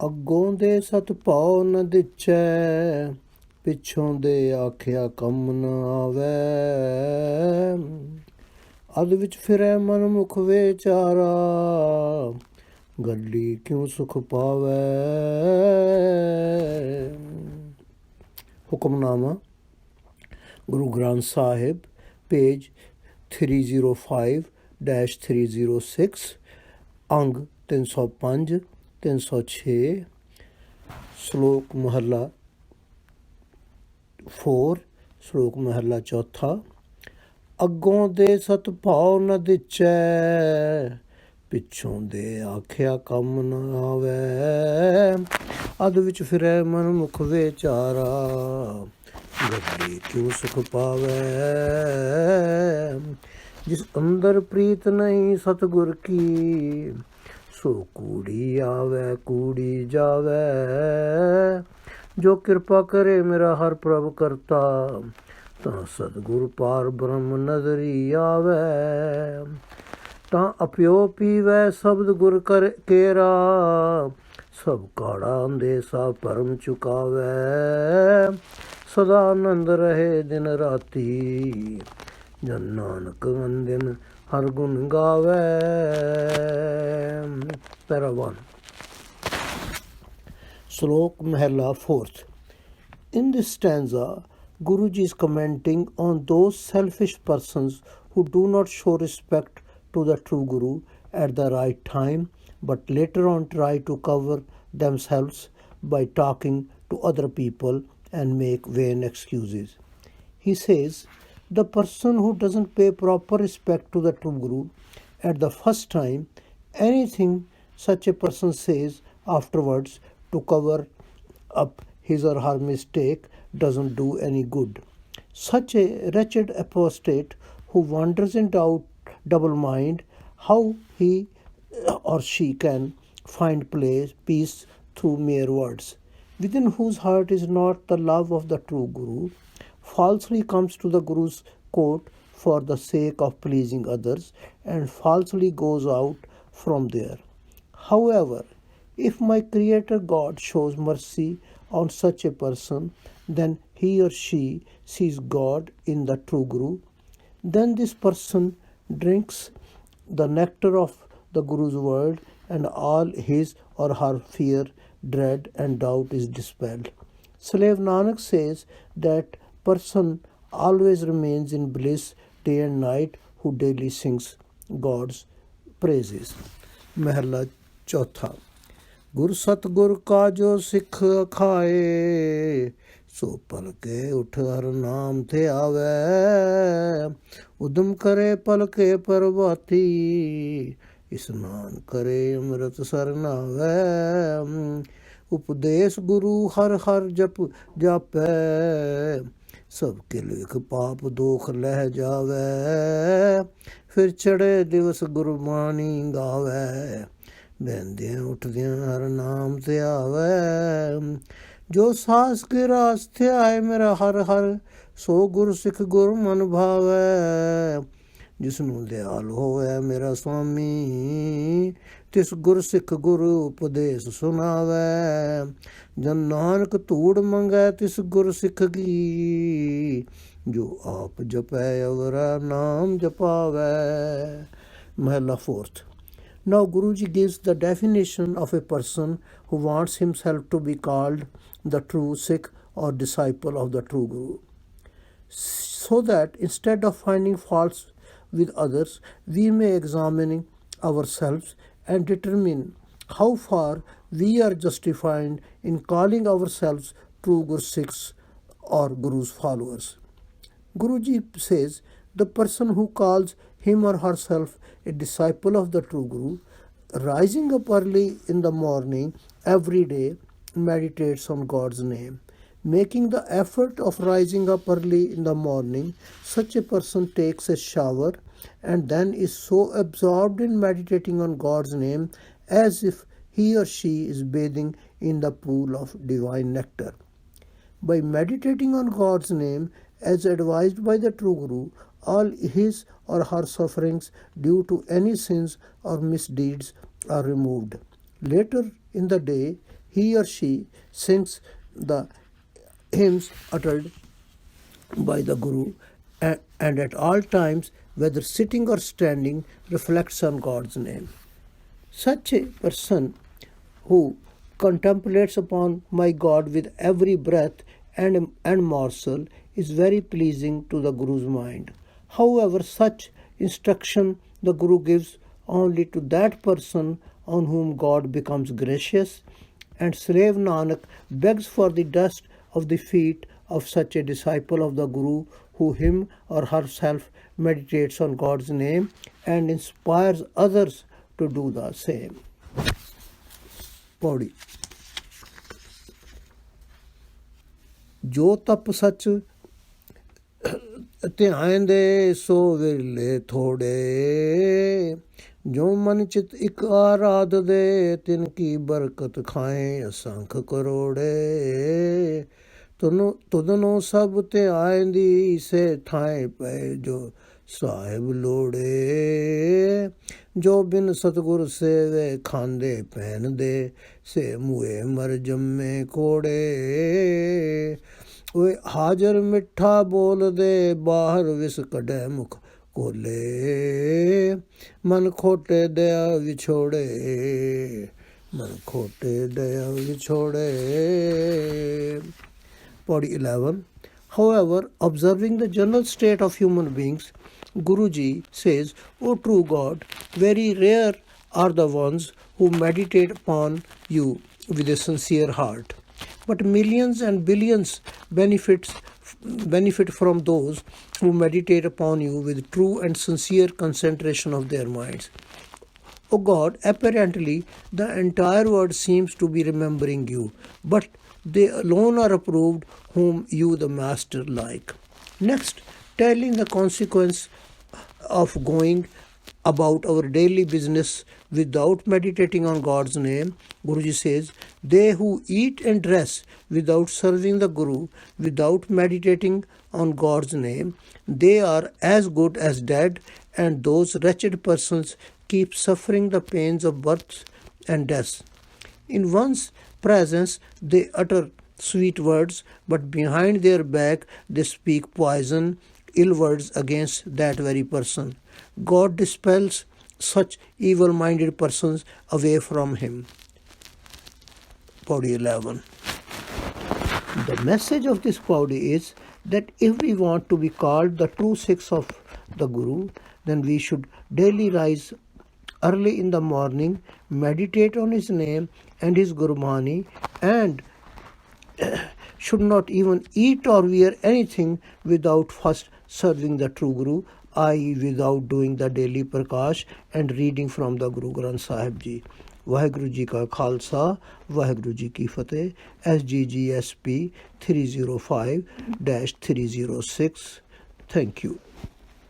ਅੱਗੋਂ ਦੇ ਸਤ ਭਾਉ ਨ ਦਿਚੈ, ਪਿੱਛੋਂ ਦੇ ਆਖਿਆ ਕੰਮ ਨ ਆਵੈ। ਅਧ ਵਿੱਚ ਫਿਰੈ ਮਨ ਮੁਖ ਵਿਚਾਰਾ, ਗੱਲੀ ਕਿਉ ਸੁਖ ਪਾਵੈ। ਹੁਕਮਨਾਮਾ ਗੁਰੂ ਗ੍ਰੰਥ ਸਾਹਿਬ, ਪੇਜ 305-306, ਅੰਗ 305, 306, ਸ਼ਲੋਕ ਮਹੱਲਾ 4, ਸ਼ਲੋਕ ਮਹੱਲਾ ਚੌਥਾ। ਅੱਗੋਂ ਦੇ ਸਤ ਭਾਉ ਨ ਦਿਚੈ, ਪਿੱਛੋਂ ਦੇ ਆਖਿਆ ਕੰਮ ਨ ਆਵੈ। ਅਧ ਵਿੱਚ ਫਿਰੈ ਮਨ ਮੁਖ ਵਿਚਾਰਾ, ਗੱਲੀ ਕਿਉ ਸੁਖ ਪਾਵੈ। ਜਿਸ ਅੰਦਰ ਪ੍ਰੀਤ ਨਹੀਂ ਸਤਿਗੁਰ ਕੀ, ਸੋ ਕੂੜੀ ਆਵੈ ਕੂੜੀ ਜਾਵੈ। ਜੋ ਕਿਰਪਾ ਕਰੇ ਮੇਰਾ ਹਰ ਪ੍ਰਭ ਕਰਤਾ, ਤਾਂ ਸਤਿਗੁਰ ਪਾਰ ਬ੍ਰਹਮ ਨਜ਼ਰੀ ਆਵੈ। ਤਾਂ ਅਪਿਓ ਪੀਵੈ ਸ਼ਬਦ ਗੁਰ ਕਰ ਕੇਰਾ, ਸਭ ਕਾੜਾ ਅੰਦੇਸਾ ਭਰਮ ਚੁਕਾਵੈ। ਸਦਾ ਆਨੰਦ ਰਹੇ ਦਿਨ ਰਾਤੀ, ਜਨ ਨਾਨਕ ਅੰਦਿਨ ਹਰ ਗੁਣ ਗਾਵੈ। ਪੈਰਾ 1, ਸ਼ਲੋਕ ਮਹਲਾ 4th। In this stanza, Guruji is commenting on those selfish persons who do not show respect to the true Guru at the right time, but later on try to cover themselves by talking to other people and make vain excuses. He says, the person who doesn't pay proper respect to the true Guru at the first time, anything such a person says afterwards to cover up his or her mistake doesn't do any good. Such a wretched apostate who wanders in doubt, double mind, how he or she can find peace through mere words, within whose heart is not the love of the true Guru, falsely comes to the Guru's court for the sake of pleasing others, and falsely goes out from there. However, if my Creator God shows mercy on such a person, then he or she sees God in the true Guru. Then this person drinks the nectar of the Guru's word, and all his or her fear, dread and doubt is dispelled. Slave Nanak says that person always remains in bliss day and night who daily sings God's praises. Mahalla Chautha. ਗੁਰ ਸਤਿਗੁਰ ਕਾ ਜੋ ਸਿੱਖ ਖਾਏ, ਸੋ ਪਲਕੇ ਉਠ ਹਰ ਨਾਮ ਤੇ ਆਵੈ। ਉਦਮ ਕਰੇ ਪਲਕੇ ਪ੍ਰਭਾਤੀ, ਇਸਨਾਨ ਕਰੇ ਅੰਮ੍ਰਿਤ ਸਰ ਨਾਵੈ। ਉਪਦੇਸ਼ ਗੁਰੂ ਹਰ ਹਰ ਜਪ ਜਾਪੈ, ਸਭ ਕੇ ਲਿਖ ਪਾਪ ਦੋਖ ਲਹਿ ਜਾਵੈ। ਫਿਰ ਚੜੇ ਦਿਵਸ ਗੁਰਬਾਣੀ ਗਾਵੈ, ਬਹਿੰਦਿਆਂ ਉੱਠਦਿਆਂ ਹਰ ਨਾਮ ਤੇ ਆਵੈ। ਜੋ ਸਾਸ ਕੇ ਰਾਸਤੇ ਆਏ ਮੇਰਾ ਹਰ ਹਰ, ਸੋ ਗੁਰ ਸਿੱਖ ਗੁਰ ਮਨ ਭਾਵੈ। ਜਿਸਨੂੰ ਦਿਆਲ ਹੋਵੇ ਮੇਰਾ ਸੁਆਮੀ, ਤਿਸ ਗੁਰ ਸਿੱਖ ਗੁਰੂ ਉਪਦੇਸ਼ ਸੁਣਾਵੈ। ਜਨ ਨਾਨਕ ਧੂੜ ਮੰਗੈ ਤਿਸ ਗੁਰ ਸਿੱਖ ਕੀ, ਜੋ ਆਪ ਜਪੈ ਅਵਰਾ ਨਾਮ ਜਪਾਵੈ। ਮਹਲਾ 4th। Now Guruji gives the definition of a person who wants himself to be called the true Sikh or disciple of the true Guru, so that instead of finding faults with others, we may examine ourselves and determine how far we are justified in calling ourselves true Guru Sikhs or Guru's followers. Guruji says, the person who calls him or herself a disciple of the true Guru, rising up early in the morning every day, meditates on God's name. Making the effort of rising up early in the morning, such a person takes a shower and then is so absorbed in meditating on God's name as if he or she is bathing in the pool of divine nectar. By meditating on God's name as advised by the true Guru, all his or her sufferings due to any sins or misdeeds are removed. Later in the day, He or she sings the hymns uttered by the Guru and at all times, whether sitting or standing, reflects on God's name. Such a person who contemplates upon my God with every breath and morsel is very pleasing to the Guru's mind. However, such instruction the Guru gives only to that person on whom God becomes gracious, and slave Nanak begs for the dust of the feet of such a disciple of the Guru who him or herself meditates on God's name and inspires others to do the same. Pauri जो तप सच ध्यान दे सो विरले थोड़े जो मन चित इक आराध दे तिनकी बरकत खाएं असंख करोड़े तुदनो सब ध्यान दी से थाए पे जो साहिब लोड़े जो बिन सतगुर से वे खांदे पहन दे से मुए मर जम्मे कोड़े वे हाजर मिठा बोल दे बाहर विस कड़े मुख कोले मन खोटे दया विछोड़े मन खोटे दया विछोड़े. Podi 11. However, observing the general state of human beings, Guruji says, O true God, very rare are the ones who meditate upon you with a sincere heart. But millions and billions benefit from those who meditate upon you with true and sincere concentration of their minds. O God, apparently the entire world seems to be remembering you, but they alone are approved whom you the Master like. Next, telling the consequence of going about our daily business without meditating on God's name, Guruji says, they who eat and dress without serving the Guru, without meditating on God's name, they are as good as dead, and those wretched persons keep suffering the pains of birth and death. In one's presence they utter sweet words, but behind their back they speak poison, ill words against that very person. God dispels such evil-minded persons away from him. Paudi 11. The message of this Paudi is that if we want to be called the true Sikhs of the Guru, then we should daily rise early in the morning, meditate on his name and his Gurbani, and should not even eat or wear anything without first serving the true Guru, i.e. without doing the daily prakash and reading from the Guru Granth Sahib ji. Vaheguru ji ka Khalsa, Vaheguru ji ki Fateh. SGGS P 305-306. Thank you.